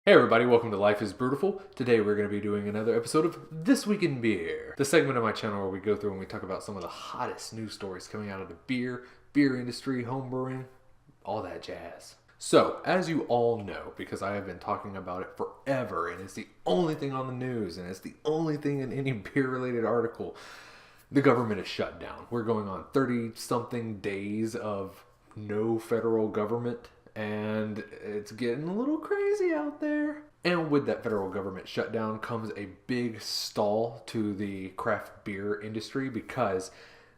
Hey everybody, welcome to Life is Brutal. Today we're going to be doing another episode of This Week in Beer, the segment of my channel where we go through and we talk about some of the hottest news stories coming out of the beer industry, home brewing, all that jazz. So, as you all know, because I have been talking about it forever and it's the only thing on the news and it's the only thing in any beer-related article, the government is shut down. We're going on 30-something days of no federal government. And it's getting a little crazy out there. And with that federal government shutdown comes a big stall to the craft beer industry because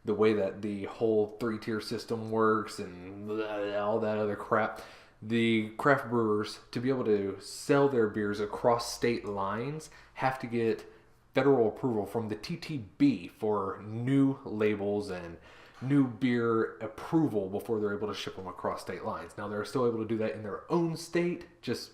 the way that the whole three-tier system works and all that other crap, the craft brewers, to be able to sell their beers across state lines, have to get federal approval from the TWIB for new labels and new beer approval before they're able to ship them across state lines. Now, they're still able to do that in their own state, just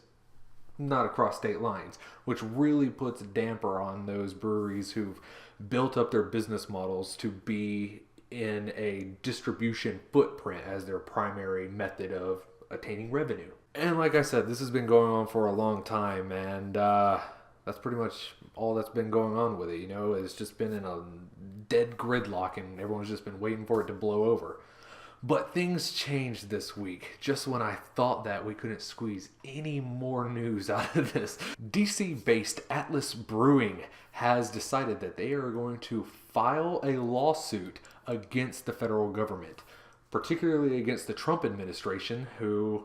not across state lines, which really puts a damper on those breweries who've built up their business models to be in a distribution footprint as their primary method of attaining revenue. And like I said, this has been going on for a long time, and that's pretty much all that's been going on with it. You know, it's just been in a dead gridlock and everyone's just been waiting for it to blow over. But things changed this week, just when I thought that we couldn't squeeze any more news out of this. DC-based Atlas Brewing has decided that they are going to file a lawsuit against the federal government, particularly against the Trump administration, who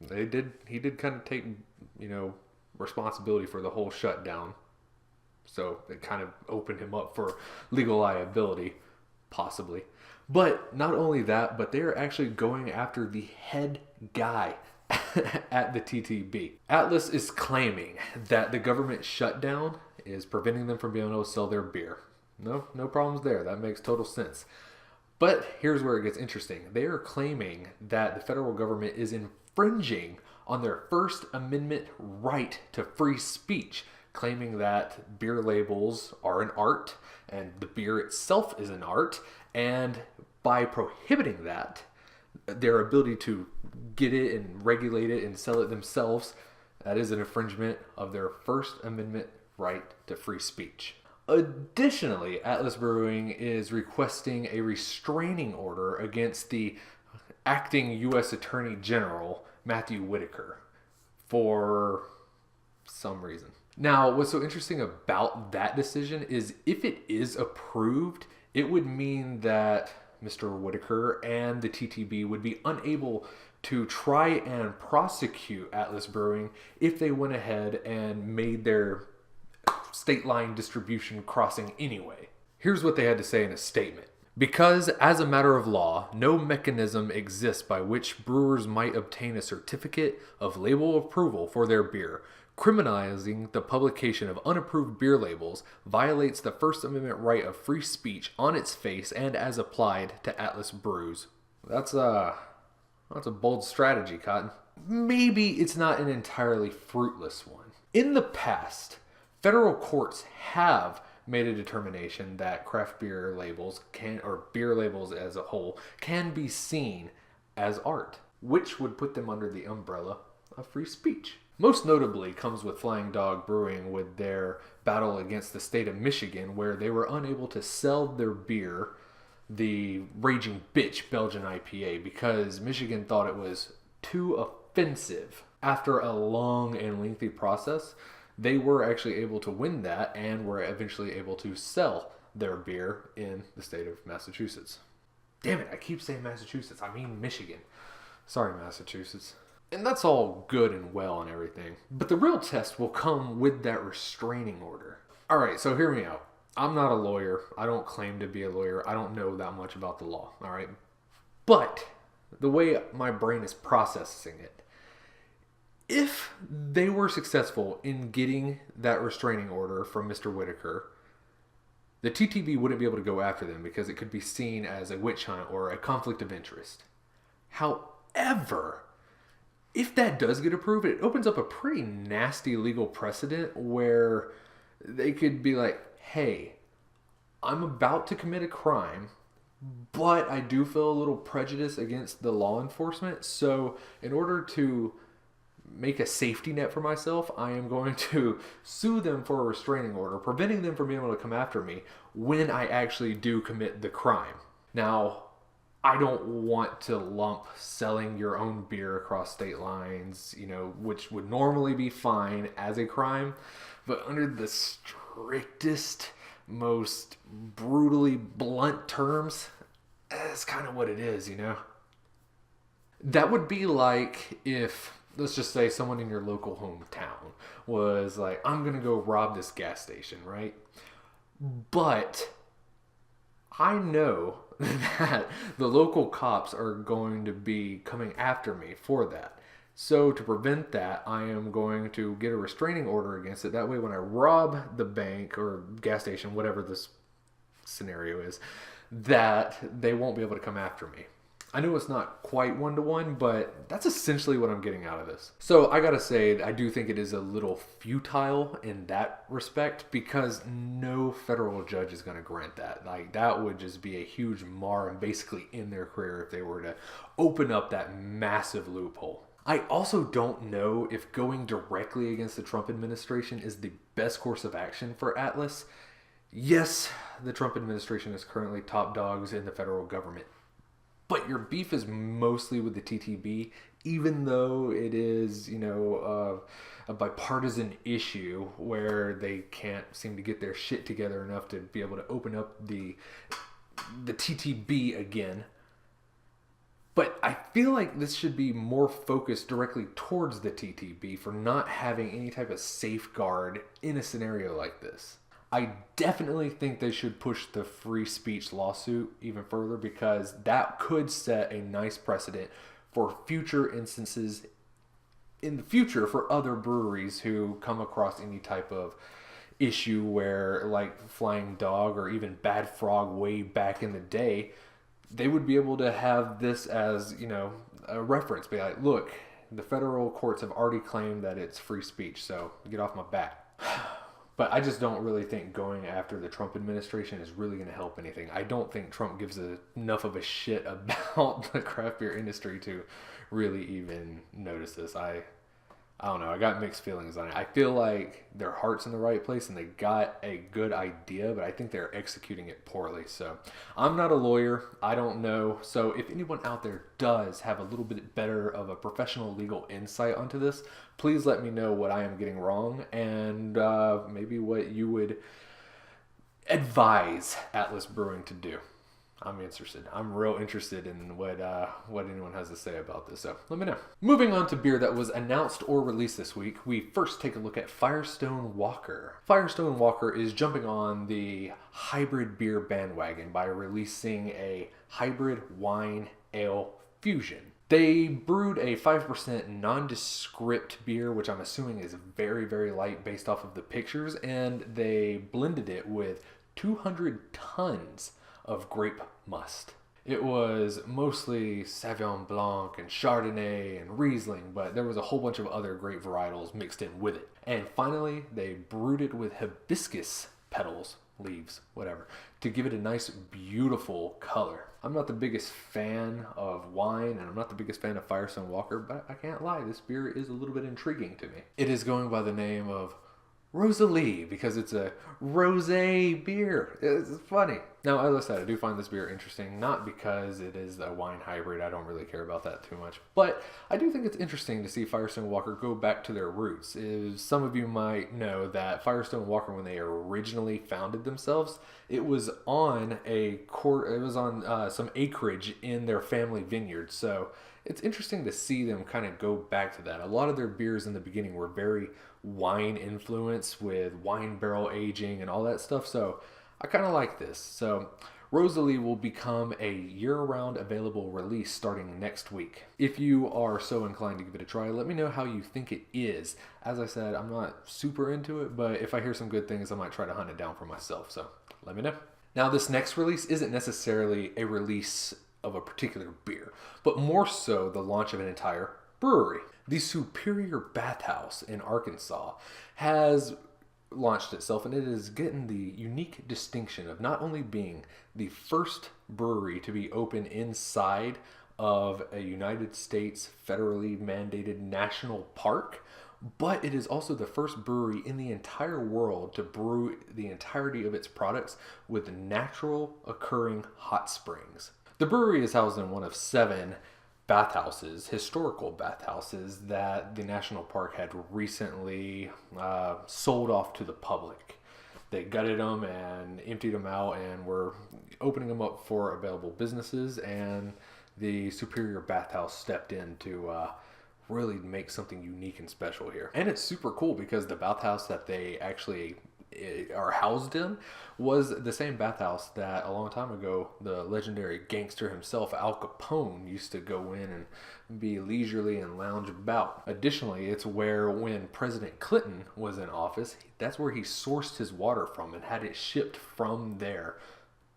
he did kind of take, responsibility for the whole shutdown. So it kind of opened him up for legal liability, possibly. But not only that, but they're actually going after the head guy at the TTB. Atlas is claiming that the government shutdown is preventing them from being able to sell their beer. No problems there. That makes total sense. But here's where it gets interesting. They are claiming that the federal government is infringing on their First Amendment right to free speech, claiming that beer labels are an art and the beer itself is an art, and by prohibiting that, their ability to get it and regulate it and sell it themselves, that is an infringement of their First Amendment right to free speech. Additionally, Atlas Brewing is requesting a restraining order against the acting U.S. Attorney General, Matthew Whitaker, for some reason. Now, what's so interesting about that decision is if it is approved, it would mean that Mr. Whitaker and the TTB would be unable to try and prosecute Atlas Brewing if they went ahead and made their state line distribution crossing anyway. Here's what they had to say in a statement. Because, as a matter of law, no mechanism exists by which brewers might obtain a certificate of label approval for their beer, criminalizing the publication of unapproved beer labels violates the First Amendment right of free speech on its face and as applied to Atlas Brews. That's a bold strategy, Cotton. Maybe it's not an entirely fruitless one. In the past, federal courts have made a determination that craft beer labels or beer labels as a whole, can be seen as art, which would put them under the umbrella of free speech. Most notably comes with Flying Dog Brewing with their battle against the state of Michigan, where they were unable to sell their beer, the Raging Bitch Belgian IPA, because Michigan thought it was too offensive. After a long and lengthy process, they were actually able to win that and were eventually able to sell their beer in the state of Massachusetts. Damn it, I keep saying Massachusetts. I mean Michigan. Sorry, Massachusetts. And that's all good and well and everything. But the real test will come with that restraining order. Alright, so hear me out. I'm not a lawyer. I don't claim to be a lawyer. I don't know that much about the law. Alright? But the way my brain is processing it, if they were successful in getting that restraining order from Mr. Whitaker, the TTB wouldn't be able to go after them because it could be seen as a witch hunt or a conflict of interest. However, if that does get approved, it opens up a pretty nasty legal precedent where they could be like, hey, I'm about to commit a crime, but I do feel a little prejudice against the law enforcement. So in order to make a safety net for myself, I am going to sue them for a restraining order, preventing them from being able to come after me when I actually do commit the crime. Now, I don't want to lump selling your own beer across state lines, which would normally be fine as a crime, but under the strictest, most brutally blunt terms, that's kind of what it is, That would be like if, let's just say, someone in your local hometown was like, I'm going to go rob this gas station, right? But I know that the local cops are going to be coming after me for that. So to prevent that, I am going to get a restraining order against it. That way when I rob the bank or gas station, whatever this scenario is, that they won't be able to come after me. I know it's not quite one-to-one, but that's essentially what I'm getting out of this. So I gotta say, I do think it is a little futile in that respect because no federal judge is gonna grant that. Like, that would just be a huge mar and basically end their career if they were to open up that massive loophole. I also don't know if going directly against the Trump administration is the best course of action for Atlas. Yes, the Trump administration is currently top dogs in the federal government. But your beef is mostly with the TTB, even though it is, a bipartisan issue where they can't seem to get their shit together enough to be able to open up the TTB again. But I feel like this should be more focused directly towards the TTB for not having any type of safeguard in a scenario like this. I definitely think they should push the free speech lawsuit even further because that could set a nice precedent for future instances in the future for other breweries who come across any type of issue where, like Flying Dog or even Bad Frog way back in the day, they would be able to have this as, a reference. Be like, look, the federal courts have already claimed that it's free speech, so get off my back. But I just don't really think going after the Trump administration is really going to help anything. I don't think Trump gives enough of a shit about the craft beer industry to really even notice this. I don't know. I got mixed feelings on it. I feel like their heart's in the right place and they got a good idea, but I think they're executing it poorly. So I'm not a lawyer. I don't know. So if anyone out there does have a little bit better of a professional legal insight onto this, please let me know what I am getting wrong and maybe what you would advise Atlas Brewing to do. I'm interested. I'm real interested in what anyone has to say about this, so let me know. Moving on to beer that was announced or released this week, we first take a look at Firestone Walker. Firestone Walker is jumping on the hybrid beer bandwagon by releasing a hybrid wine ale fusion. They brewed a 5% nondescript beer, which I'm assuming is very, very light based off of the pictures, and they blended it with 200 tons of grape must. It was mostly Sauvignon Blanc and Chardonnay and Riesling, but there was a whole bunch of other grape varietals mixed in with it. And finally, they brewed it with hibiscus petals, leaves, whatever, to give it a nice, beautiful color. I'm not the biggest fan of wine, and I'm not the biggest fan of Firestone Walker, but I can't lie, this beer is a little bit intriguing to me. It is going by the name of Rosalie because it's a rosé beer. It's funny. Now, as I said, I do find this beer interesting, not because it is a wine hybrid. I don't really care about that too much. But I do think it's interesting to see Firestone Walker go back to their roots. Some of you might know that Firestone Walker, when they originally founded themselves, it was on some acreage in their family vineyard. So it's interesting to see them kind of go back to that. A lot of their beers in the beginning were very wine influenced with wine barrel aging and all that stuff. So I kind of like this. So Rosalie will become a year-round available release starting next week. If you are so inclined to give it a try, let me know how you think it is. As I said, I'm not super into it, but if I hear some good things, I might try to hunt it down for myself. So let me know. Now, this next release isn't necessarily a release of a particular beer, but more so the launch of an entire brewery. The Superior Bathhouse in Arkansas has launched itself, and it is getting the unique distinction of not only being the first brewery to be open inside of a United States federally mandated national park, but it is also the first brewery in the entire world to brew the entirety of its products with natural occurring hot springs. The brewery is housed in one of 7 bathhouses, historical bathhouses, that the national park had recently sold off to the public. They gutted them and emptied them out and were opening them up for available businesses, and the Superior Bathhouse stepped in to really make something unique and special here. And it's super cool because the bathhouse that they actually are housed in was the same bathhouse that a long time ago the legendary gangster himself, Al Capone, used to go in and be leisurely and lounge about. Additionally, it's where, when President Clinton was in office, that's where he sourced his water from and had it shipped from there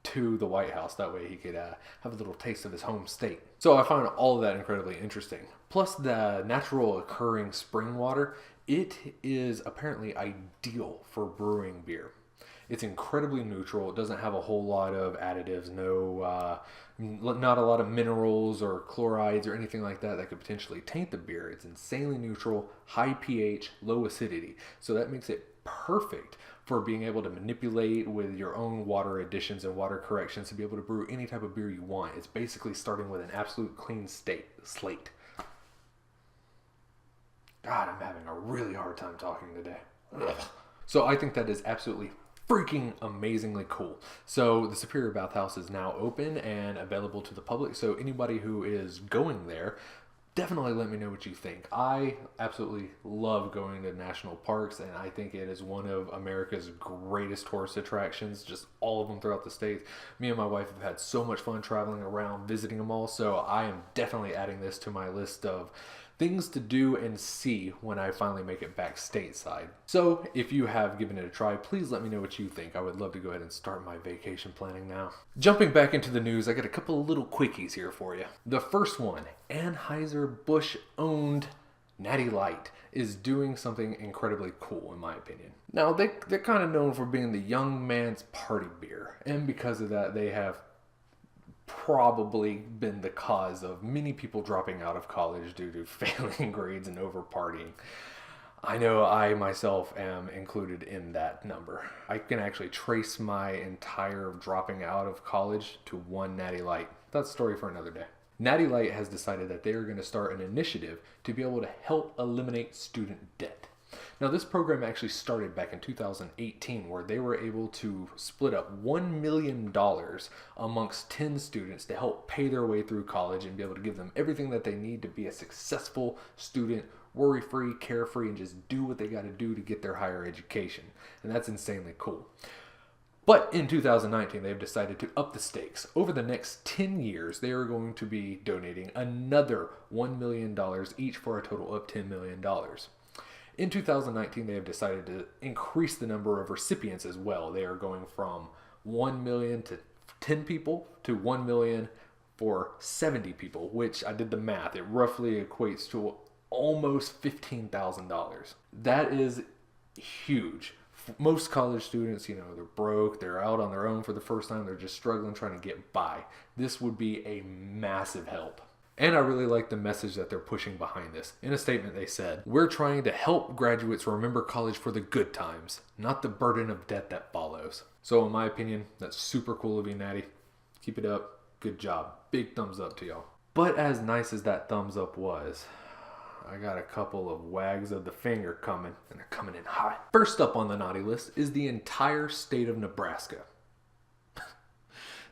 to the White House. That way he could have a little taste of his home state. So I find all of that incredibly interesting. Plus the natural occurring spring water, it is apparently ideal for brewing beer. It's incredibly neutral. It doesn't have a whole lot of additives, not a lot of minerals or chlorides or anything like that that could potentially taint the beer. It's insanely neutral, high pH, low acidity. So that makes it perfect for being able to manipulate with your own water additions and water corrections to be able to brew any type of beer you want. It's basically starting with an absolute clean slate. God, I'm having a really hard time talking today. Ugh. So I think that is absolutely freaking amazingly cool. So the Superior Bathhouse is now open and available to the public. So anybody who is going there, definitely let me know what you think. I absolutely love going to national parks, and I think it is one of America's greatest tourist attractions, just all of them throughout the states. Me and my wife have had so much fun traveling around, visiting them all, so I am definitely adding this to my list of things to do and see when I finally make it back stateside. So if you have given it a try, please let me know what you think. I would love to go ahead and start my vacation planning now. Jumping back into the news, I got a couple of little quickies here for you. The first one, Anheuser-Busch owned Natty Light is doing something incredibly cool, in my opinion. Now, they're kind of known for being the young man's party beer, and because of that, they have probably been the cause of many people dropping out of college due to failing grades and over partying. I know I myself am included in that number. I can actually trace my entire dropping out of college to one Natty Light. That's a story for another day. Natty Light has decided that they are going to start an initiative to be able to help eliminate student debt. Now, this program actually started back in 2018, where they were able to split up $1 million amongst 10 students to help pay their way through college and be able to give them everything that they need to be a successful student, worry-free, carefree, and just do what they got to do to get their higher education. And that's insanely cool. But in 2019, they've decided to up the stakes. Over the next 10 years, they are going to be donating another $1 million each for a total of $10 million. In 2019, they have decided to increase the number of recipients as well. They are going from 1 million to 10 people to 1 million for 70 people, which I did the math. It roughly equates to almost $15,000. That is huge. Most college students, they're broke, they're out on their own for the first time, they're just struggling, trying to get by. This would be a massive help. And I really like the message that they're pushing behind this. In a statement, they said, "We're trying to help graduates remember college for the good times, not the burden of debt that follows." So in my opinion, that's super cool of you, Natty. Keep it up. Good job. Big thumbs up to y'all. But as nice as that thumbs up was, I got a couple of wags of the finger coming, and they're coming in hot. First up on the naughty list is the entire state of Nebraska.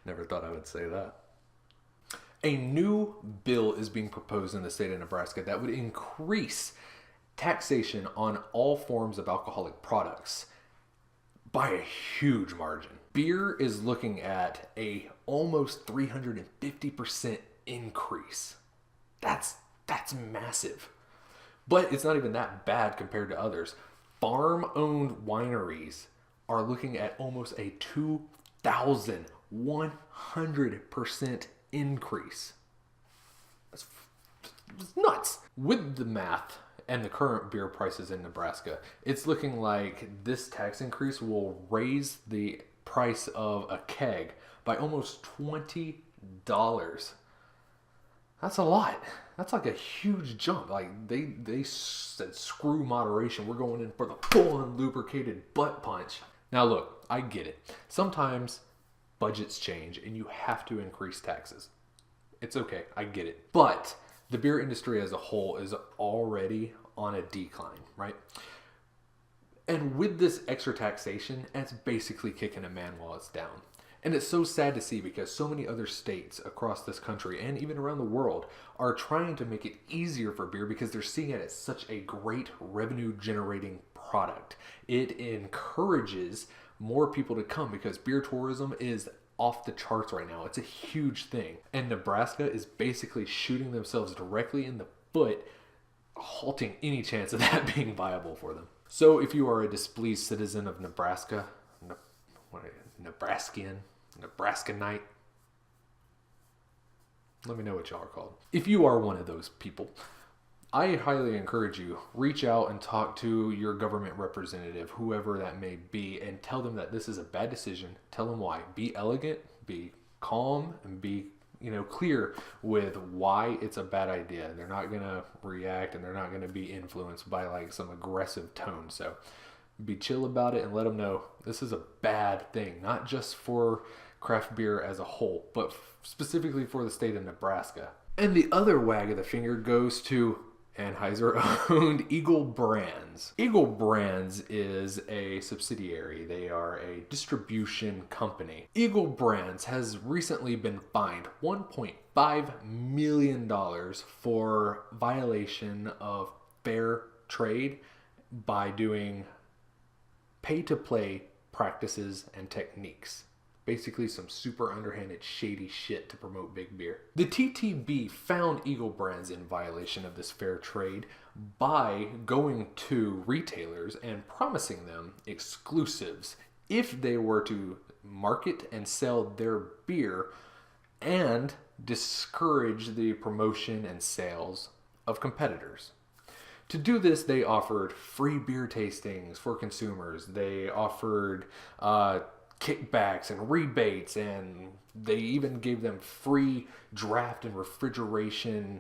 Never thought I would say that. A new bill is being proposed in the state of Nebraska that would increase taxation on all forms of alcoholic products by a huge margin. Beer is looking at a almost 350% increase. That's massive. But it's not even that bad compared to others. Farm-owned wineries are looking at almost a 2,100% increase. That's nuts. With the math and the current beer prices in Nebraska, it's looking like this tax increase will raise the price of a keg by almost $20. That's a lot. That's like a huge jump. Like they said, screw moderation. We're going in for the full-on lubricated butt punch. Now look, I get it. Sometimes budgets change and you have to increase taxes. It's okay. I get it. But the beer industry as a whole is already on a decline, right? And with this extra taxation, it's basically kicking a man while it's down. And it's so sad to see because so many other states across this country and even around the world are trying to make it easier for beer because they're seeing it as such a great revenue generating product. It encourages more people to come because beer tourism is off the charts right now. It's a huge thing. And Nebraska is basically shooting themselves directly in the foot, halting any chance of that being viable for them. So if you are a displeased citizen of Nebraska, Nebraskan, Nebraskanite, let me know what y'all are called. If you are one of those people, I highly encourage you, reach out and talk to your government representative, whoever that may be, and tell them that this is a bad decision. Tell them why. Be elegant, be calm, and be clear with why it's a bad idea. They're not going to react and they're not going to be influenced by like some aggressive tone. So be chill about it and let them know this is a bad thing, not just for craft beer as a whole, but specifically for the state of Nebraska. And the other wag of the finger goes to Anheuser-owned Eagle Brands. Eagle Brands is a subsidiary. They are a distribution company. Eagle Brands has recently been fined $1.5 million for violation of fair trade by doing pay-to-play practices and techniques. Basically some super underhanded, shady shit to promote big beer. The TTB found Eagle Brands in violation of this fair trade by going to retailers and promising them exclusives if they were to market and sell their beer and discourage the promotion and sales of competitors. To do this, they offered free beer tastings for consumers. They offered kickbacks and rebates, and they even gave them free draft and refrigeration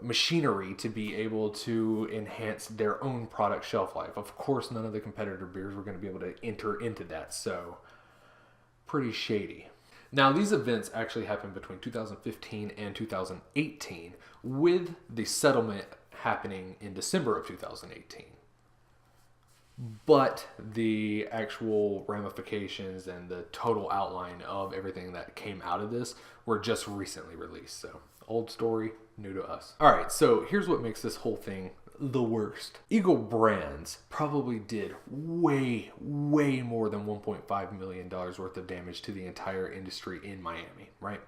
machinery to be able to enhance their own product shelf life. Of course, none of the competitor beers were going to be able to enter into that, so pretty shady. Now, these events actually happened between 2015 and 2018, with the settlement happening in December of 2018. But the actual ramifications and the total outline of everything that came out of this were just recently released. So, old story, new to us. All right, so here's what makes this whole thing the worst. Eagle Brands probably did way more than $1.5 million worth of damage to the entire industry in Miami, right?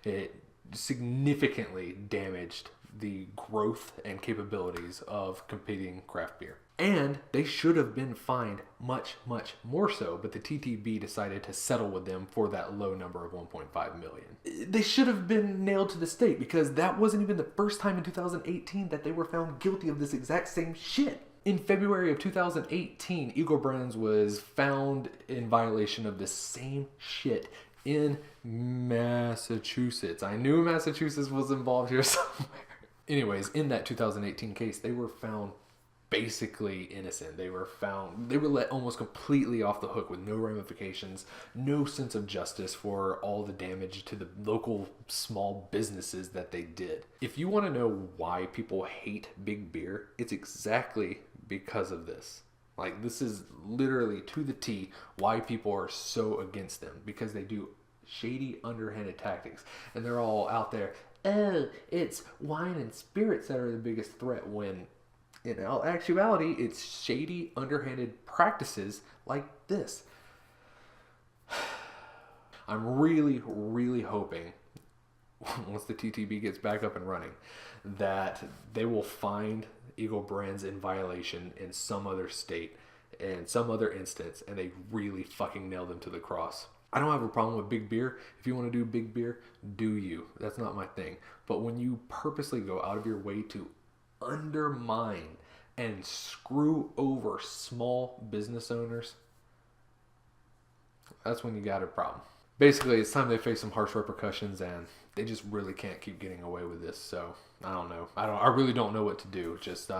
It significantly damaged the growth and capabilities of competing craft beer. And they should have been fined much more so, but the TTB decided to settle with them for that low number of 1.5 million. They should have been nailed to the stake because that wasn't even the first time in 2018 that they were found guilty of this exact same shit. In February of 2018, Eagle Brands was found in violation of the same shit in Massachusetts. I knew Massachusetts was involved here somewhere. Anyways, in that 2018 case, they were found basically innocent. They were let almost completely off the hook with no ramifications, no sense of justice for all the damage to the local small businesses that they did. If you want to know why people hate big beer, it's exactly because of this. Like, this is literally to the T why people are so against them, because they do shady, underhanded tactics, and they're all out there, oh, it's wine and spirits that are the biggest threat, when in all actuality, it's shady, underhanded practices like this. I'm really hoping, once the TTB gets back up and running, that they will find Eagle Brands in violation in some other state and some other instance, and they really fucking nail them to the cross. I don't have a problem with big beer. If you want to do big beer, do you. That's not my thing. But when you purposely go out of your way to undermine and screw over small business owners, that's when you got a problem. basically it's time they face some harsh repercussions, and they just really can't keep getting away with this. So I don't know. I really don't know what to do. Just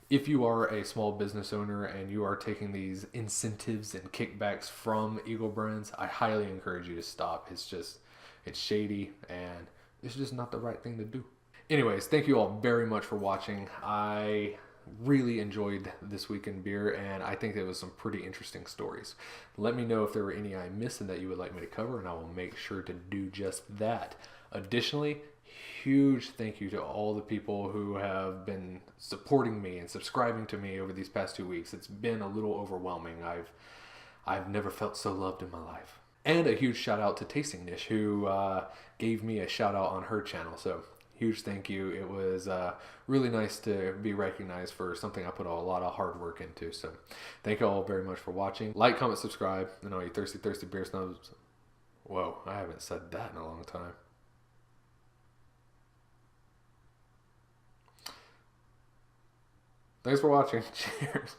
if you are a small business owner and you are taking these incentives and kickbacks from Eagle Brands, I highly encourage you to stop. It's shady, and it's just not the right thing to do. Anyways, thank you all very much for watching. I really enjoyed This Week in Beer, and I think there was some pretty interesting stories. Let me know if there were any I missed and that you would like me to cover, and I will make sure to do just that. Additionally, huge thank you to all the people who have been supporting me and subscribing to me over these past 2 weeks. It's been a little overwhelming. I've never felt so loved in my life. And a huge shout out to Tasting Niche, who gave me a shout out on her channel. So huge thank you. It was really nice to be recognized for something I put a lot of hard work into. So thank you all very much for watching. Like, comment, subscribe. And all you thirsty beer snobs. Whoa, I haven't said that in a long time. Thanks for watching. Cheers.